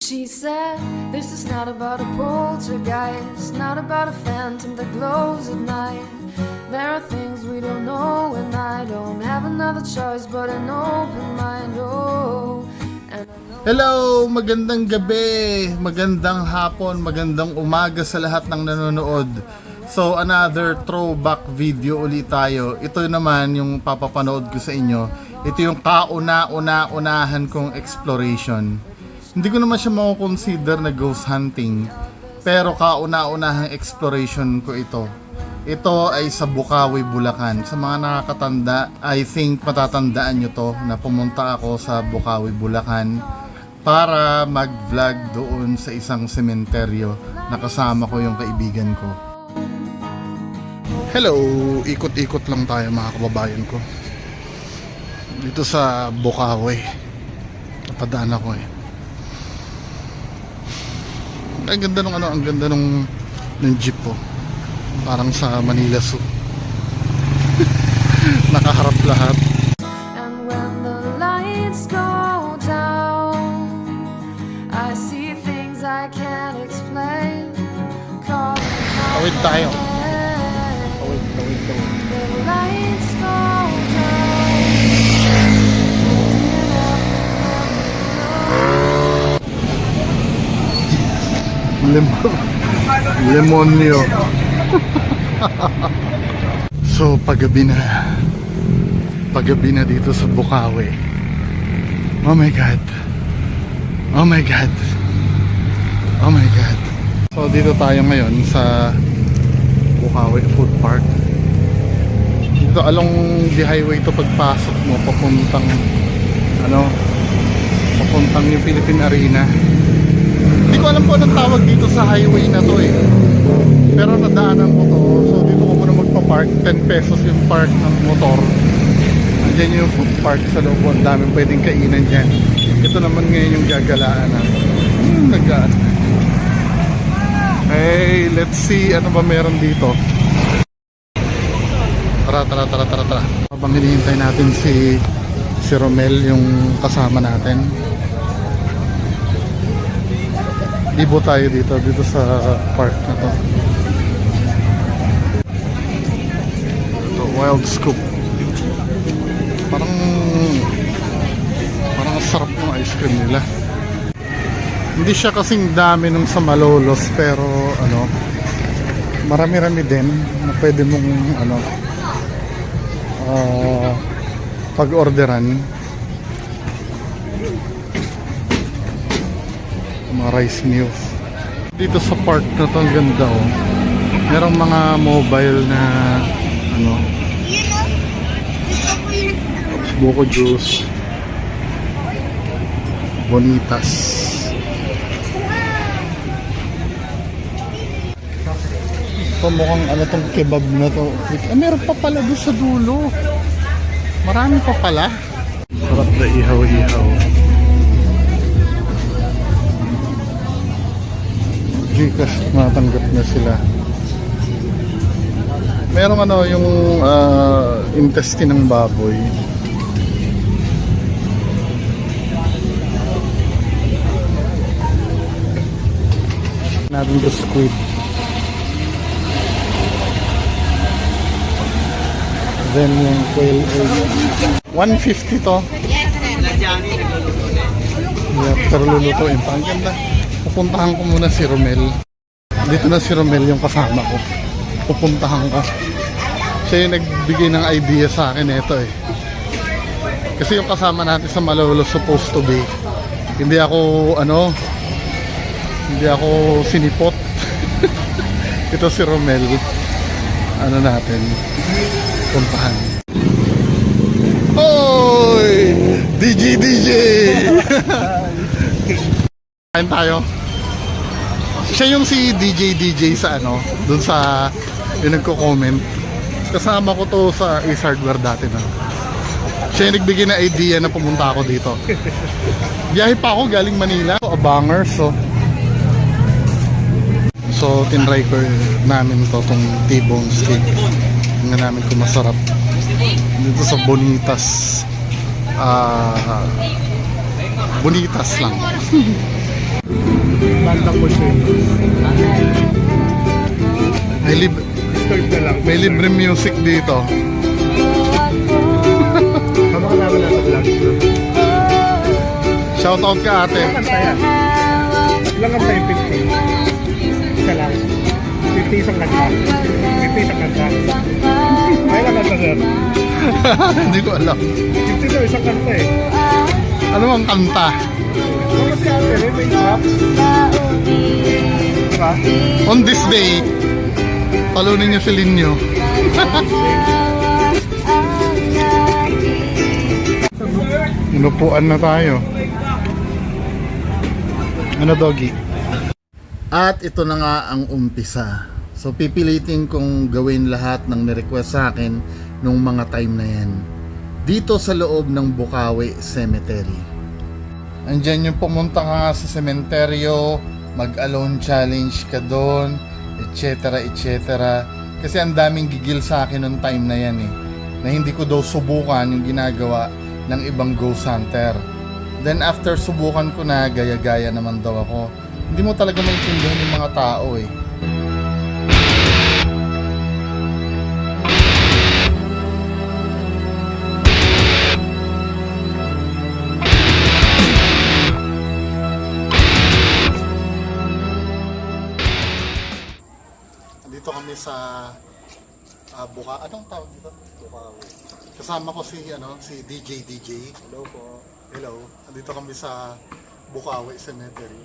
She said, this is not about a poltergeist, not about a phantom that glows at night. There are things we don't know, and I don't have another choice but an open mind. Oh, and I know. Hello! Magandang gabi, magandang hapon, magandang umaga sa lahat ng nanonood. So another throwback video ulit tayo. Ito naman yung papapanood ko sa inyo. Ito yung kauna-unahan kong exploration. Hindi ko naman siya mako-consider na ghost hunting, pero kauna-unahang exploration ko ito. Ito ay sa Bukawi, Bulacan. Sa mga nakakatanda, I think matatandaan nyo to na pumunta ako sa Bukawi, Bulacan para mag-vlog doon sa isang sementeryo na kasama ko yung kaibigan ko. Hello! Ikot-ikot lang tayo mga kababayan ko. Dito sa Bukawi. Napadaan ako eh. Ang ganda nung ang ganda nung jeep po. Parang sa Manila Zoo. Nakaharap lahat. And when the lights go down, I see things I can't explain. Tawid tayo. Tawid. The lights go down. Lemonyo. So paggabi na dito sa Bukawi. Oh my god. Oh my god. Oh my god. So dito tayo ngayon sa Bukawi Food Park. Dito along the highway to, pagpasok mo papuntang papuntang yung Philippine Arena. Hindi ko alam po anong tawag dito sa highway na to eh. Pero nadaanan ko to. So dito ko muna magpa-park. 10 pesos yung park ng motor. Andiyan yung food park sa loob. Ang daming pwedeng kainan dyan. Ito naman ngayon yung gagalaan natin. Naggaan. Hey, let's see ano ba meron dito. Tara. Habang hinihintay natin si Romel, yung kasama natin. Ibo tayo dito sa park na to. Ito, Wild Scoop. Parang sarap ng ice cream nila. Hindi siya kasing dami nung sa Malolos, pero marami-rami din na pwede mong pag-orderan. Mga rice meals. Dito sa park na to, ang ganda oh. Merong mga mobile na buko juice, bonitas. Ito mukhang tong kebab na to. Meron pa pala doon sa dulo. Marami pa pala. Sarap na ihaw-ihaw. Gcash, matanggap na sila. Merong yung intestine ng baboy. Natin the squid. Then yung quail egg. 150 to. Yeah, pero lulutuin pa. Ang ganda. Pupuntahan ko muna si Romel. Dito na si Romel yung kasama ko. Pupuntahan ko. Siya yung nagbigay ng idea sa akin ito eh. Kasi yung kasama natin sa Malolos supposed to be. Hindi ako sinipot. Ito si Romel. Natin. Puntahan. Hoy! DJ! Kain tayo. Siya yung si DJ sa dun sa yung nagko-comment. Kasama ko to sa Ace Hardware dati na. Siya yung nagbigay na idea na pumunta ako dito. Biyahe pa ako galing Manila. Abangers so tinry ko namin tong T-bone steak. Tingnan namin kung masarap. Dito sa Bonitas. Bonitas lang. Bandang machine. Start na lang. May libre music dito. Sama ka namin nasa vlog. Shoutout ka ate. Kanta yan. Ilang kanta yung 50? Isa lang. 50 isang kanta. 50 isang kanta. Ay lang kanta sir. Hindi ko alam. 50 daw isang kanta eh. Ano ang kanta? Ano si ate? May rap? Diba? On this day, talunin niyo si Linyo. Inupuan na tayo. Ano doggy? At ito na nga ang umpisa. So pipilitin kong gawin lahat ng nirequest sa akin nung mga time na yan. Dito sa loob ng Bukawi Cemetery. Andyan yung pumunta ka nga sa sementeryo, mag-alone challenge ka doon, etc. etc. Kasi ang daming gigil sa akin nung time na yan eh. Na hindi ko daw subukan yung ginagawa ng ibang ghost hunter. Then after subukan ko na, gaya-gaya naman daw ako. Hindi mo talaga maintindihan yung mga tao eh. Dito kami sa anong tawag dito? Bukawi. Kasama ko si DJ. Hello po. Hello. Andito kami sa Bukawi Cemetery.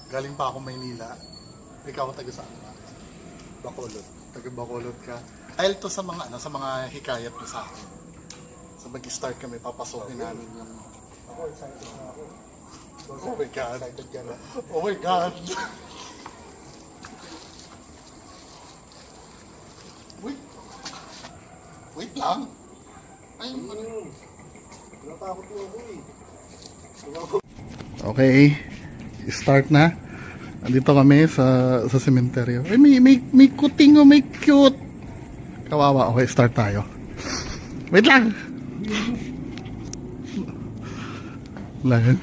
Galing pa ako Maynila. Ikaw taga saan ka? Bacolod. Taga Bacolod ka. Dahil to sa mga hikayat niyo sa akin. So mag-start kami, papasokin namin yung Ako, excited na ako. Oh my God. Excited ka na. Oh my God. Wait lang. Ay, Natakot mo ako eh. okay. Start na. Andito kami sa sementeryo. Ay, may kuting, may cute. Kawawa. Okay, start tayo. Wait lang. Lang.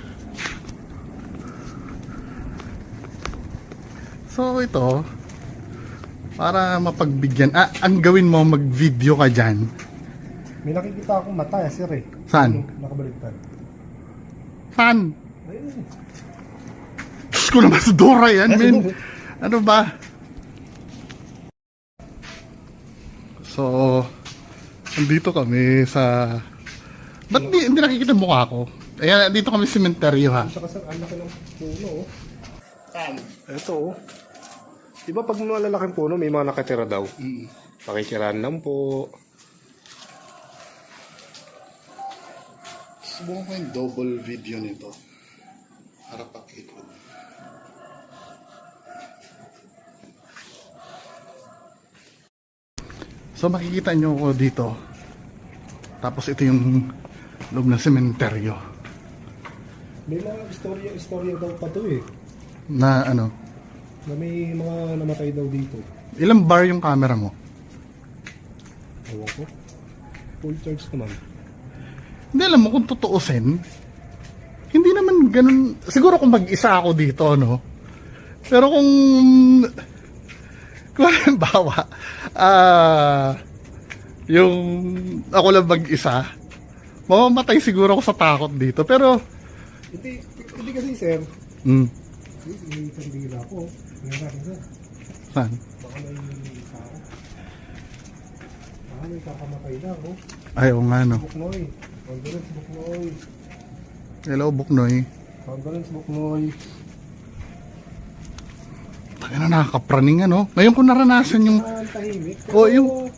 So ito, para mapagbigyan. Ang gawin mo, mag-video ka dyan. May nakikita akong mata sir eh. Saan? Nakabaligtad. Saan? Ayun. Diyos ko naman sa Dora yan, men. Ano ba? So, andito kami sa... Ba't hindi nakikita mukha ko? Ayan, dito kami sa sementeryo ha. Saka sir, ang laki ng puno oh. Saan? Ito oh. Diba pag mga lalaking puno, may mga nakatira daw? Pakikiraan lang po. Subukan ko yung double video nito. Harap at likod. So makikita nyo ko dito. Tapos ito yung loob ng sementeryo. May mga istorya daw pa to eh. Na ano? Na may mga namatay daw dito. Ilang bar yung camera mo? Ewan ko. Full charge naman. Hindi alam mo kung tutuusin. Hindi naman ganun. Siguro kung mag-isa ako dito, no? Pero kung halimbawa, yung ako lang mag-isa, mamamatay siguro ako sa takot dito. Pero, Hindi kasi sir. May kandila ko. Ngayon sir. saan? Baka may tao. Baka may kakamatay na oh. Ayaw nga, no? Buknoy. Condolence Buknoy. Hello, Buknoy. Condolence Buknoy. Taka na nakakapraning, ano? Ngayon ko naranasan yung, Ang tahimik. Oh, yung-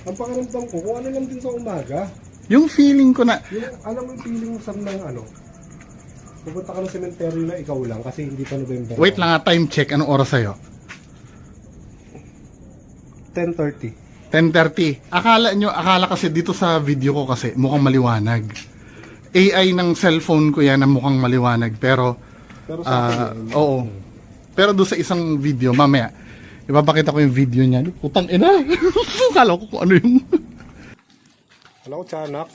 Ang pakiramdam ko, kung ano lang din sa umaga, yung feeling ko na, yung, alam mo yung feeling mo sa ng ano, pupunta ka ng sementeryo na ikaw lang kasi hindi pa November. wait lang time check, anong oras sa'yo? 10:30. 10:30. Akala kasi dito sa video ko kasi mukhang maliwanag. AI ng cellphone ko yan na mukhang maliwanag. Pero, Pero sa akin, oo. Pero doon sa isang video, mamaya, ipapakita ko yung video niya. Putang ina. Kala ko kung ano yung... Hello, Chanak.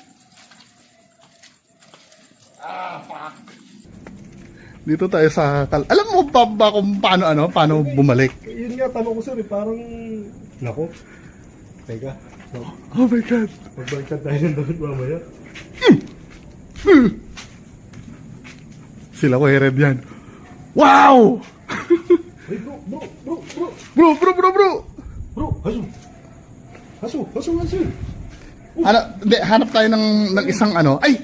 Dito tayo sa alam mo ba kung paano bumalik? Yun nga, tanong ko sir, parang... Nako. Teka. Oh my God. Magbaliktad tayo ng damit mamaya. Sila ko hered yan. Wow! Hey bro. Bro, haso. Hanap tayo ng isang Ay!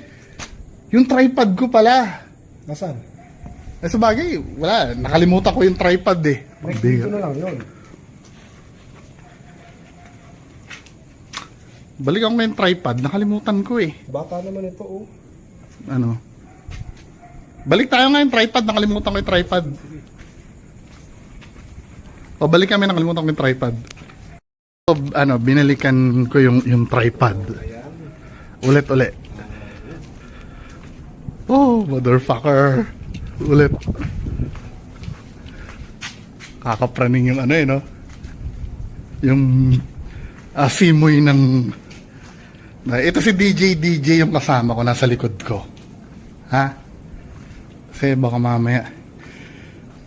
Yung tripod ko pala. Nasaan? Eh sabagay, wala. Nakalimutan ko yung tripod eh. Next dito na lang yun. Balikan ko yung tripod. Nakalimutan ko eh. Bata naman ito oh. Balik tayo ngayon tripod. Nakalimutan ko yung tripod. O balik kami, nakalimutan ko yung tripod. So, binalikan ko yung tripod. Ulit. Oh, motherfucker. Ulit. Kakapraning yung no? Yung simoy ng... Ito si DJ yung kasama ko, nasa likod ko. Ha? Kasi baka mamaya.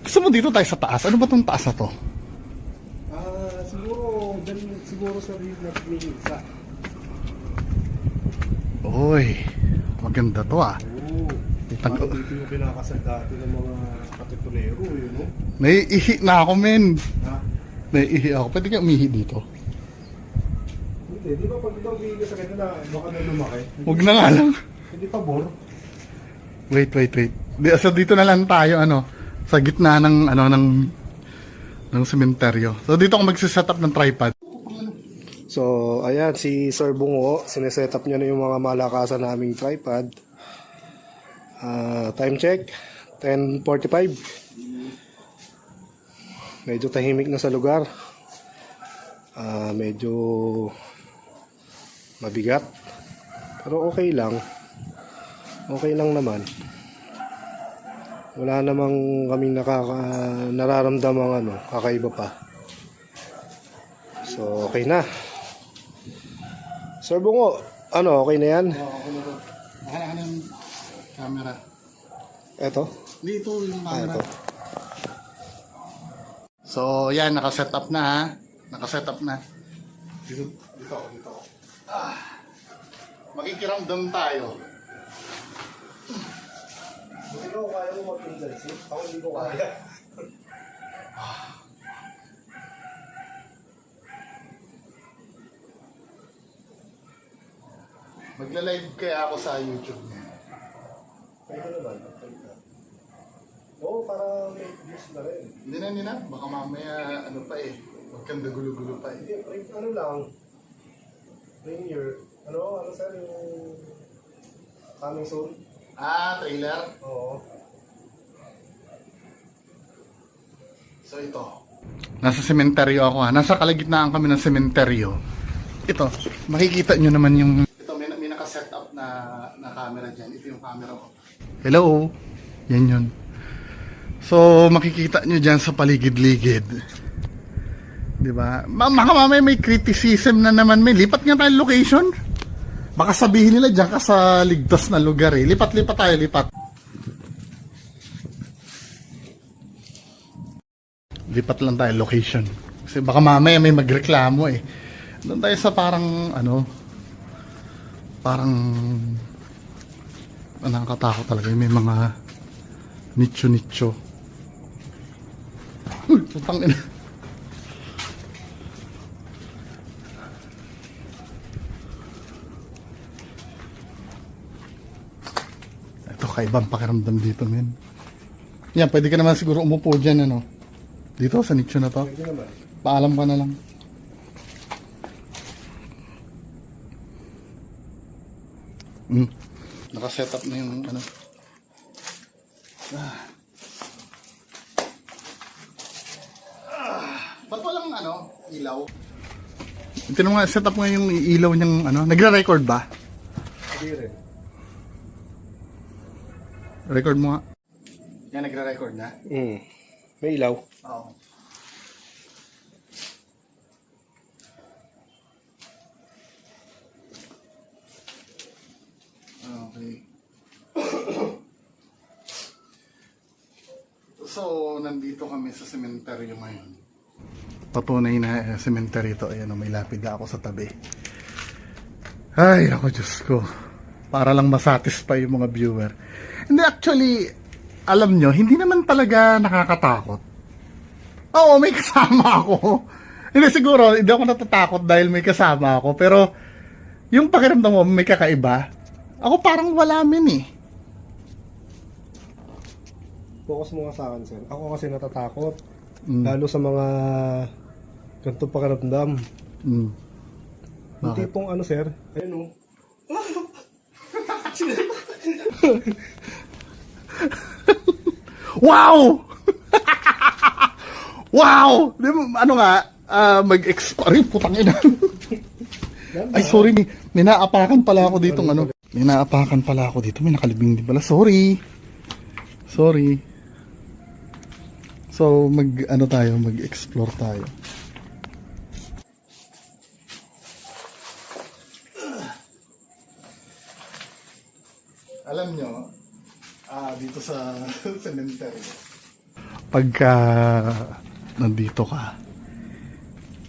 Gusto mo dito tayo sa taas? Ano ba tong taas na to? Siguro sa rin na pinigsa. Oy, maganda to ah. Oo. Parang dito yung kinakasal dati ng mga katitulero, yun no? Naiihi na ako, men. Ha? Naiihi ako. Pwede ka umihi dito. Hindi, di ba pag ikaw bigay sa kanila, baka na lumaki? Huwag na nga lang. Hindi pa bor. Wait. So dito na lang tayo, sa gitna ng sementeryo. So dito ako magsiset up ng tripod. So, ayan, si Sir Bungo, sineset up niya na yung mga malakasan naming tripod. Time check, 10:45. Medyo tahimik na sa lugar. Medyo mabigat. Pero okay lang. Okay lang naman. Wala namang kaming nararamdamang kakaiba pa. So, okay na. Sir Bungo, okay na yan? Okay na to. Nakala ng camera. Eto? Dito yung camera. Eto. So, yan, nakaset up na ha. Nakaset up na. Dito. Makikiramdam tayo. Hindi ko kaya mo mag-indulsi. Ako hindi ko kaya. Magla-live kaya ako sa YouTube niya. Pwede naman. Oo, para may views na rin. Hindi na. Baka mamaya, huwag kang gulo-gulo pa eh. Hindi, lang. Premiere. Ano sir, yung coming soon? Trailer. Oo. So ito. Nasa sementeryo ako ha. Nasa kalagitnaan kami ng sementeryo. Ito, makikita nyo naman yung... Ito, may naka-set up na camera dyan. Ito yung camera ko. Hello. Yan yun. So, makikita nyo dyan sa paligid-ligid. Diba? Baka mamaya may criticism na naman. May lipat nga tayo location. Baka sabihin nila dyan ka sa ligtas na lugar eh. Lipat-lipat tayo, lipat. Lipat lang tayo location. Kasi baka mamaya may magreklamo eh. Doon tayo sa parang nakakatakot talaga. May mga nicho-nicho. Uy, putang ina. Ito, kaibang pakiramdam dito, men. Yan, pwede ka naman siguro umupo dyan, dito sa nicho na to. Pwede naman. Paalam ka na lang. Naka-set up na yung Ba't walang ilaw? Tinong nga, set up nga yung ilaw niyang Nagre-record ba? Hindi rin. Record mo nga. Yan, nagre-record na? May ilaw. Oo. Okay. So, nandito kami sa sementeryo ngayon. Patunay na sementeryo ito. Ayan, may lapid na ako sa tabi. Ay, ako Diyos ko. Para lang masatisfy yung mga viewer. Hindi, actually, alam nyo, hindi naman talaga nakakatakot. Oo, may kasama ako. Hindi, siguro, hindi ako natatakot dahil may kasama ako. Pero, yung pakiramdam mo, may kakaiba. Ako parang wala min eh. Focus mo nga sa akin, sir. Ako kasi natatakot. Lalo sa mga ganitong pakiramdam. Yung Bakit? tipong ano, sir? Ayun, oh. Wow! Wow! Di ba, ano nga, mag-expire, putang ina. Ay, sorry, may naapakan pala ako dito, ano. May naapakan pala ako dito, may nakalibing din pala. Sorry. So, mag-explore tayo. Alam nyo, dito sa cemetery, pagka nandito ka,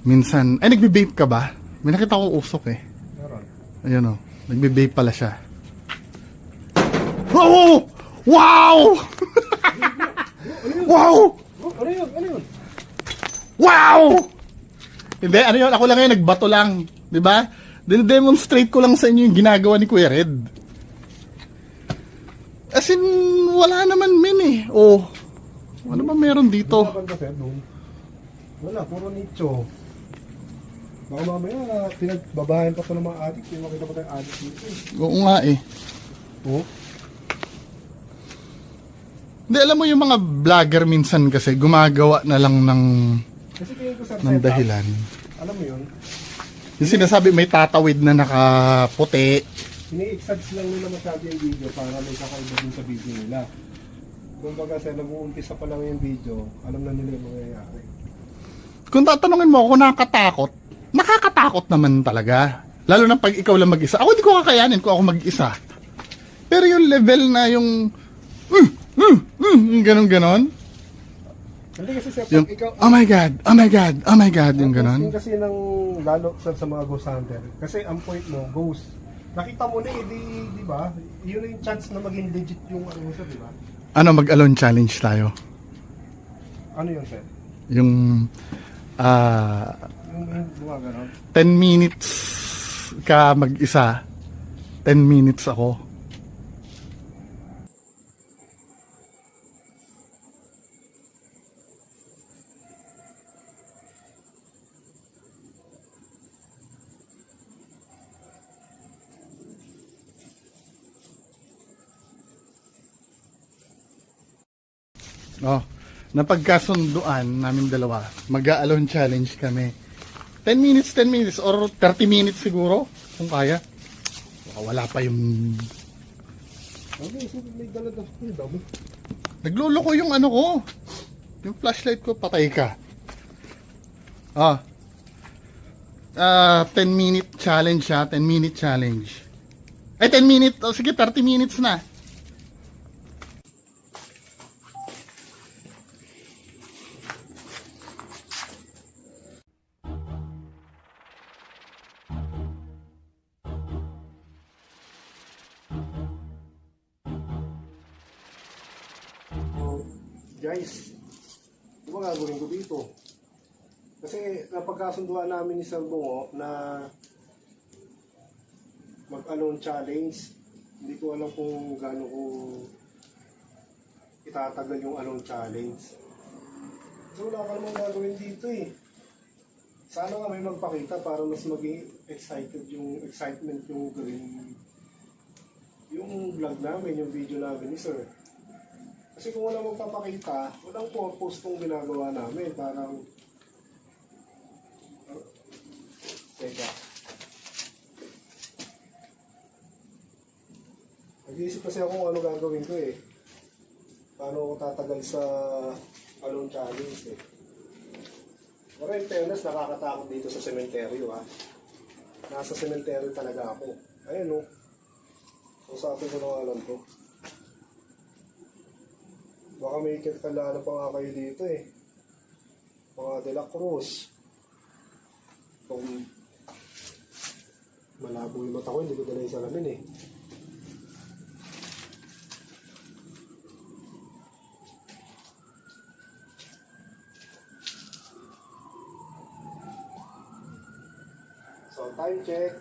minsan, ay nagbe-vape ka ba? May nakita ko usok eh. Meron. Ayan o, nagbe-vape pala siya. Oh! Wow! Wow! Oh, ano yun? Ano yun? Wow! Hindi, ano yun? Ako lang yun, nagbato lang. Diba? Din-demonstrate ko lang sa inyo yung ginagawa ni Kuya Red. As in, wala naman eh. Oh, ano ba meron dito? Wala ba, sir, doon? Wala, puro nicho. Baka mamaya, pinagbabahan pa ito ng mga adik. Yung makita pa tayong adik dito eh. Oo nga eh. Oh? Hindi, alam mo yung mga vlogger minsan kasi gumagawa na lang ng Kasi tingin ko, sir, ng setup. dahilan. Alam mo yun? Yung sinasabi may tatawid na nakaputi. Ini-exage lang nila masyado yung video para may kakaiba din sa video nila. Kumbaga, sir, nag-uumpisa pa lang yung video, alam na nila yung mangyayari. Kung tatanungin mo ako nakakatakot, nakakatakot naman talaga. Lalo na pag ikaw lang mag-isa. Ako hindi ko kakayanin kung ako mag-isa. Pero yung level na yung ganon-ganon. Hindi kasi, sir, Yung, pag ikaw... oh my God, yung ganon. Yung kasi ng lalo sa mga ghost hunter. Kasi ang point mo, ghost. Nakita mo na di ba? Yun yung chance na maging legit yung ano mo, sir, di ba? Ano, mag-alone challenge tayo? Ano yun, sir? Yung, Yung gumagano? 10 minutes ka mag-isa, 10 minutes ako. Oh, napagkasunduan namin dalawa. Mag-alone challenge kami. 10 minutes or 30 minutes siguro kung kaya. Baka wala pa yung Okay, so may dala-dala yung dami. nagluloko yung ano ko. Yung flashlight ko, patay ka. 10 minute challenge siya, 10 minute challenge. Ay 10 minute, oh, sige 30 minutes na. Guys, ano ba gagawin ko dito? Kasi napagkasunduan namin ni Sir Bungo na mag-alone challenge. Hindi ko alam kung gaano ko itatagal yung alone challenge. So wala ka namang gagawin dito eh. Sana nga may magpakita para mas maging excitement yung gawin yung vlog namin, yung video namin ni Sir. Kasi kung walang magpapakita, walang purpose itong ginagawa namin. Parang... Teka. Nag-iisip kasi ako kung ano gagawin ko eh. Paano ako tatagal sa alone challenge eh. Pero in fairness, nakakatakot dito sa sementeryo ha. Nasa sementeryo talaga ako. Ayun o. So sabi ko na alam ko. Baka may kalala pa nga kayo dito eh. Mga De La Cruz. Kung malabo yung mata ko, hindi ko dala yung salamin eh. So, time check.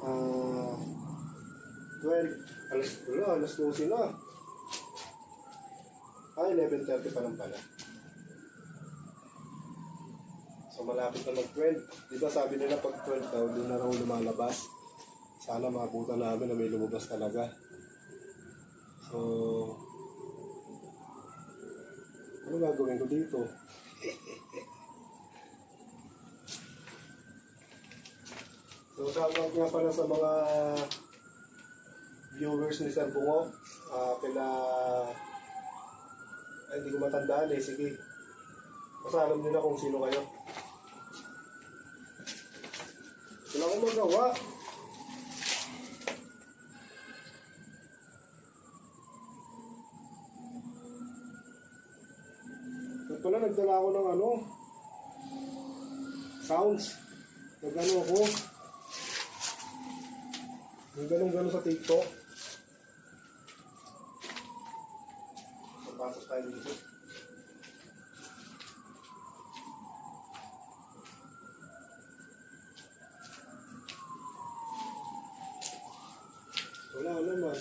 12. Alas 12 na. 11:30 pa lang pala. So, malapit na mag-12. Diba sabi nila pag 12 daw, doon na raw lumalabas. Sana makabutan namin na may lumabas talaga. So, ano gagawin ko dito? So, shoutout nga pala sa mga viewers ni Sir Bungo. Ay, hindi ko matandaan eh. Sige. Basta alam nyo na kung sino kayo. Wala akong magawa. At pala, nagdala ako ng sounds. Nagano ako. Yung ganun-ganun sa TikTok. Pasok tayo dito. Wala naman.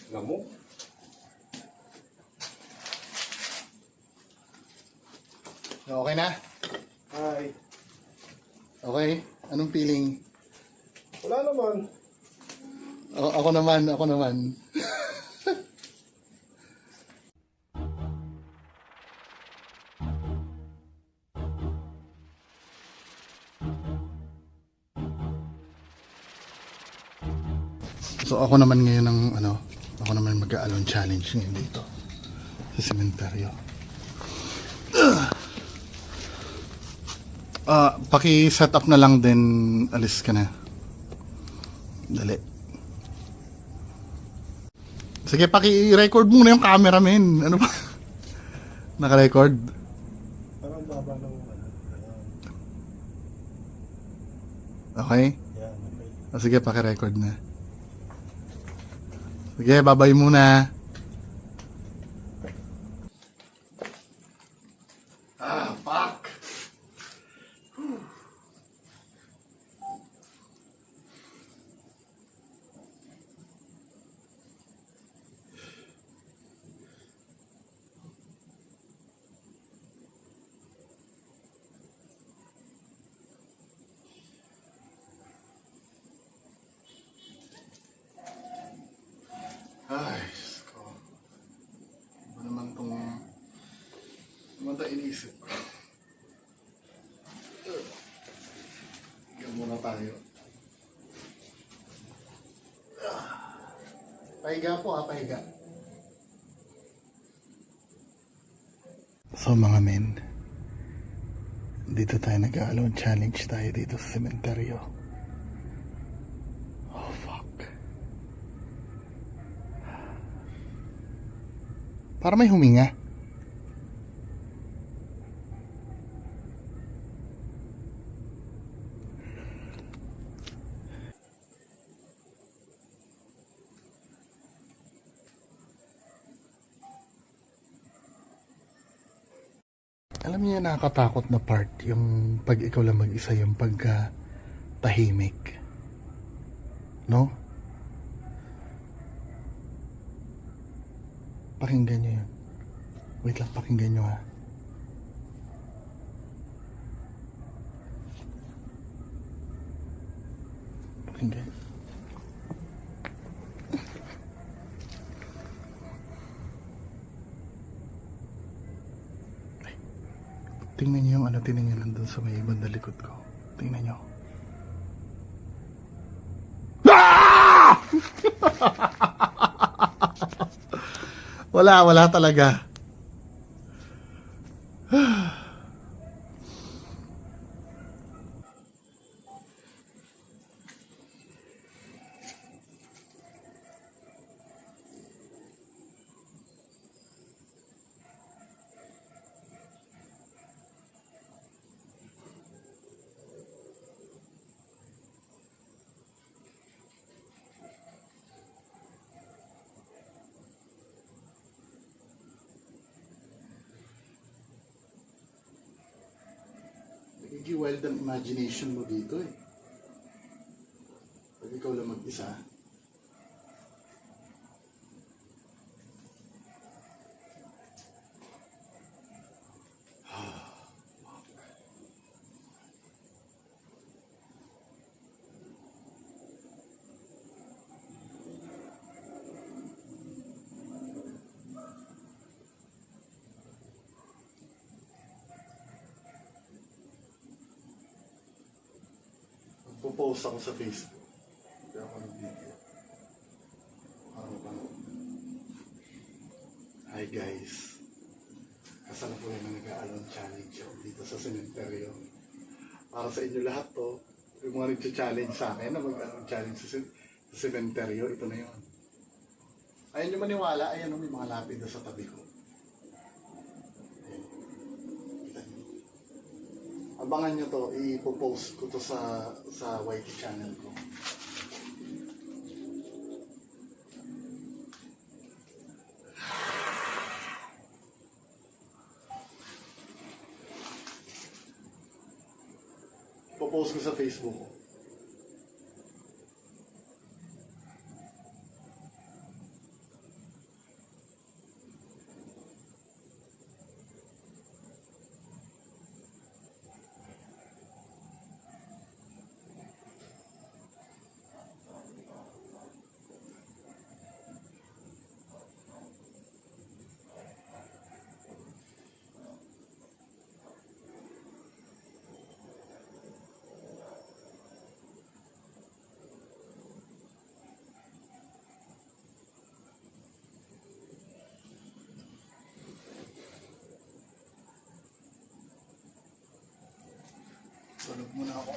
Lamok. Okay na? Hi. Okay? Anong feeling? Wala naman. Ako naman. So ako naman ngayon ng ako naman mag-aalon challenge ngayon dito sa sementeryo. Paki-set up na lang din, alis ka na. Dali. Sige, paki-record muna yung camera, men. Ano ba? Naka-record? Parang baba ng Okay? Yan, okay. Sige, paki-record na. Sige, babay muna. Fuck! Ay, ko. Ano naman itong iniisip ko. Hanggang muna tayo. Pahiga po pahiga. So mga men, dito tayo nag-alone challenge tayo dito sa sementeryo. Oh fuck. Para may huminga. Alam niyo, nakakatakot na part yung pag ikaw lang mag-isa, yung pagka tahimik. No? Pakinggan niyo yun. Wait lang, pakinggan niyo ha. Pakinggan. Tingnan niyo yung tingnan niyo lang dun sa may ibang likod ko. Tingnan niyo. Wala talaga. Nag-wild ang imagination mo dito eh. Pag ikaw lang mag-isa. Post ako sa Facebook. Kaya ako nag-video. Hi guys. Kasalukuyan na nag-aalon challenge ako dito sa sementeryo. Para sa inyo lahat to, yung mga nag-challenge sa akin na mag-aalon challenge sa sementeryo, ito na yun. Ayaw nyo maniwala, ayan may mga lapida sa tabi ko. Abangan nyo to, ipopost ko to sa YT channel ko. Ipopost ko sa Facebook ko. Tulog muna ako.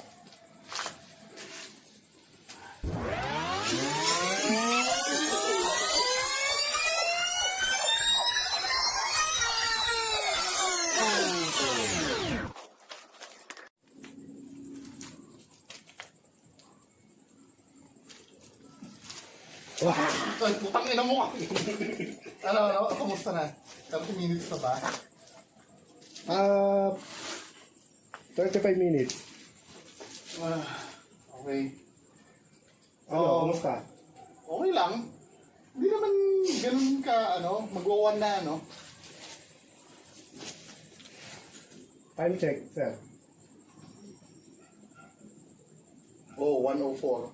Ay, putang ina mo kami. Ano, kamusta na? 30 minutes na ba? 35 minutes. Okay. Ano, kumusta? Okay lang. Hindi naman ganun ka, magwawan na, Time check, sir. Oh, 104.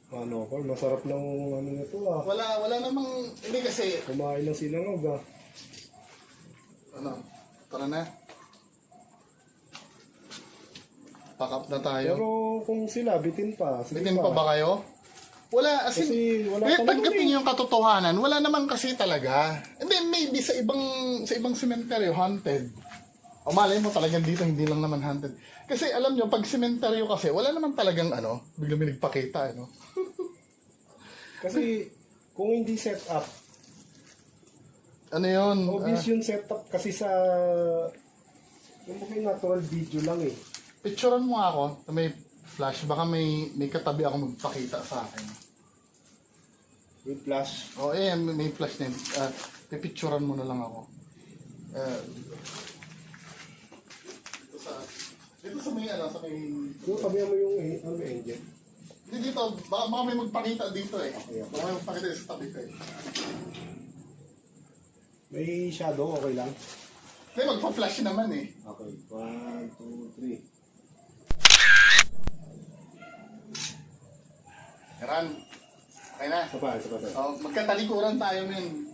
Ano, Paul, masarap ng ano nito ah. Wala namang, hindi kasi, Kumain ng sinangag ah. tara na. Pack up na tayo. Pero kung sila, bitin pa. Sige Bitin pa ba kayo? Wala, Kasi wala pa naman tanggapin yung katotohanan. Wala naman kasi talaga. And then maybe sa ibang sementeryo, haunted. O malay mo talagang dito, hindi lang naman haunted. Kasi alam nyo, pag sementeryo kasi, wala naman talagang biglang may nagpakita, Kasi kung hindi set up, Ano yun? obvious yung setup kasi sa yung mga natural video lang eh. Picturean mo nga ako na may flash. Baka may katabi ako magpakita sa akin. With flash. O may flash na yun. Pipicturean mo na lang ako. Dito sa may sa may... Yung sabihan mo yung ano, engine. Hindi dito, baka may magpakita dito eh. Okay. Baka may magpakita sa tabi ko eh. May shadow, okay lang. Hindi, magpa-flash naman eh. Okay, 1, 2, 3. Karan, okay na. Isa pa. Magkatalikuran tayo, men.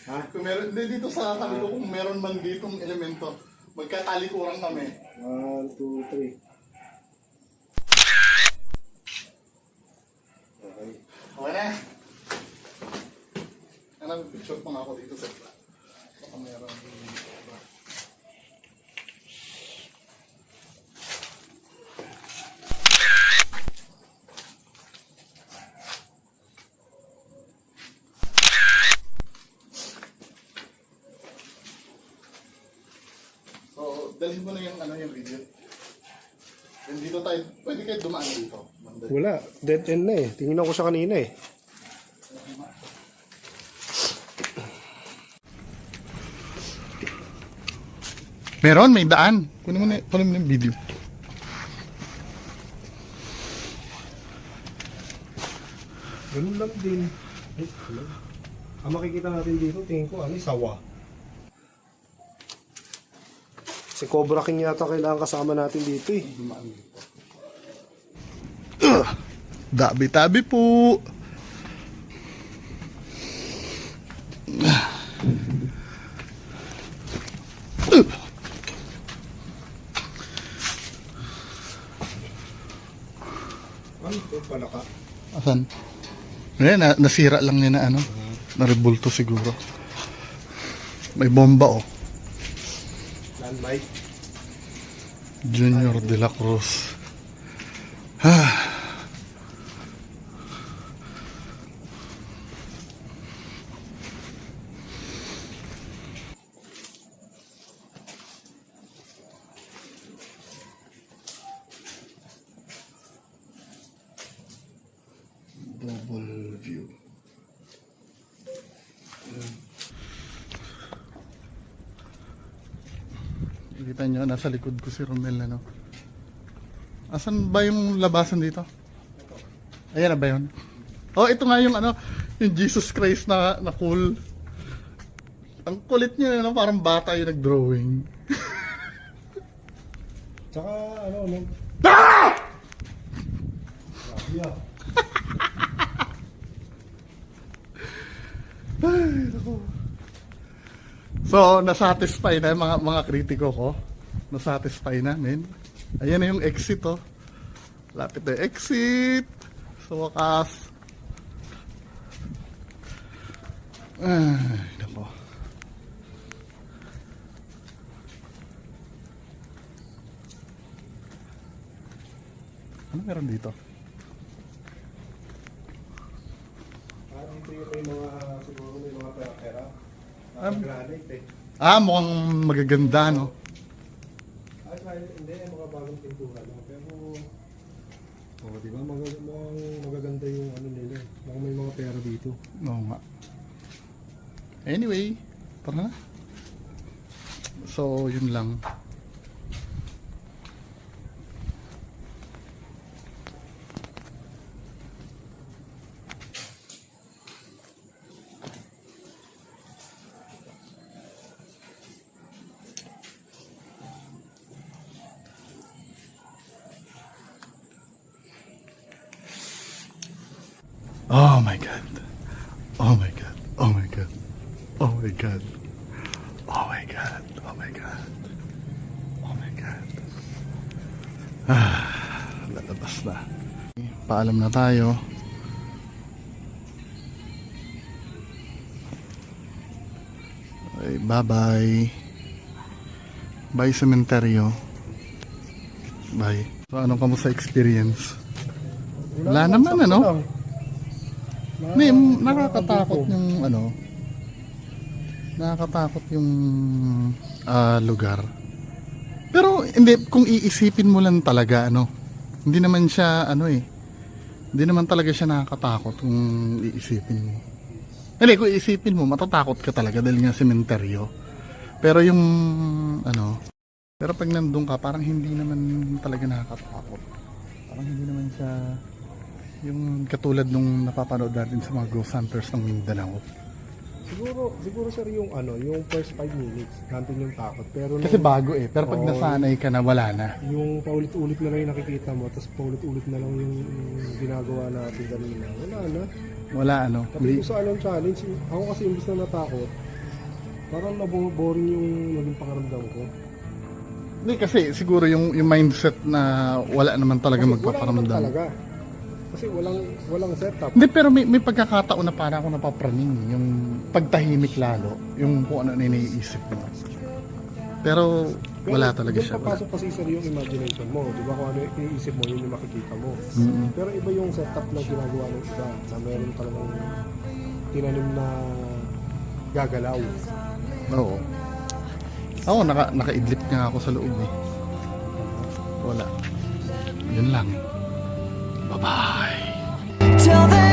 Ha? Kung meron, hindi dito sa tabi ko, kung meron man ditong elemento, magkatalikuran kami. 1, 2, 3. Okay. Okay na. Ano, picture pa nga ako dito sa baka meron. So, dalhin mo na yung ano yung video. Then dito tayo, pwede kayo dumaan dito. Wala, dead end na eh. Tingnan ko siya kanina eh. Meron, may daan. Kunin mo na yung video. Ganun lang din. Ay, hello. Ang makikita natin dito, tingin ko, ano, sawa. Si Cobra King yata kailangan kasama natin dito eh. Dabi-tabi po. Ano ito pala ka? Asan? Ayan, nasira lang niya na ano. Narebulto siguro. May bomba oh. Landmine. Junior de la Cruz. Double view. Kita nyo, nasa likod ko si Romel, ano? Asan ba yung labasan dito? Ayan na ba yun? Oh, ito nga yung ano, yung Jesus Christ na cool. Ang kulit niya, ano, parang bata yung nag-drawing. Tsaka, ano, ano? Ah! Grabe ah. So, nasatisfy na mga kritiko ko. Nasatisfy na, men. Ayan na yung exit, oh. Lapit na yung exit. Sa wakas. Ay, nako. Ano meron dito? Parang ito yung may mga, siguro may mga pera-pera. Granite eh. Ah, mukhang magaganda, no? Ay, hindi, mga bagong pintura lang. Pero, di ba, magaganda yung ano nila. Mukhang may mga pera dito. Oo nga. Anyway, tara na. So, yun lang. Oh my god. Oh my god. Oh my god. Oh my god. Oh my god. Oh my god. Oh my god. Lalabas na. Paalam na tayo. Okay, bye-bye. Bye cementerio. Bye. So, anong kamusta experience? Wala naman, ano? Hindi, nakakatakot yung ano. Nakakatakot yung lugar. Pero hindi, kung iisipin mo lang talaga, ano, hindi naman siya, ano eh, hindi naman talaga siya nakakatakot kung iisipin mo. Hindi, kung iisipin mo, matatakot ka talaga dahil nga sementeryo. Pero yung, ano, pero pag nandun ka, parang hindi naman talaga nakakatakot. Parang hindi naman siya yung katulad nung napapanood natin sa mga ghost hunters ng Mindanao. Siguro sir yung ano, yung first 5 minutes, nandun yung takot. Pero Kasi nung, bago eh, pero pag nasanay ka na, wala na. yung paulit-ulit na lang yung nakikita mo, tapos paulit-ulit na lang yung ginagawa natin kanina, wala na. Wala ano. Tapos kung sa anong challenge, ako kasi imbis na natakot, parang naboboring yung naging pakaramdam ko. Hindi kasi siguro yung mindset na wala naman talaga Kasi magpaparamdam. wala naman talaga. Kasi walang setup. Hindi, pero may pagkakataon na parang ako napapraning. Yung pagtahimik lalo. Yung kung ano na iniisip mo. Pero wala talaga doon siya. papasok kasi sir yung imagination mo. Di ba kung ano yung iniisip mo, yun yung makikita mo. Pero iba yung setup na ginagawa ng iba. Na meron talagang tinanim na gagalaw. Oo. Ako, nakaidlip nga ako sa loob eh. Wala. Yun lang. Bye-bye. Till then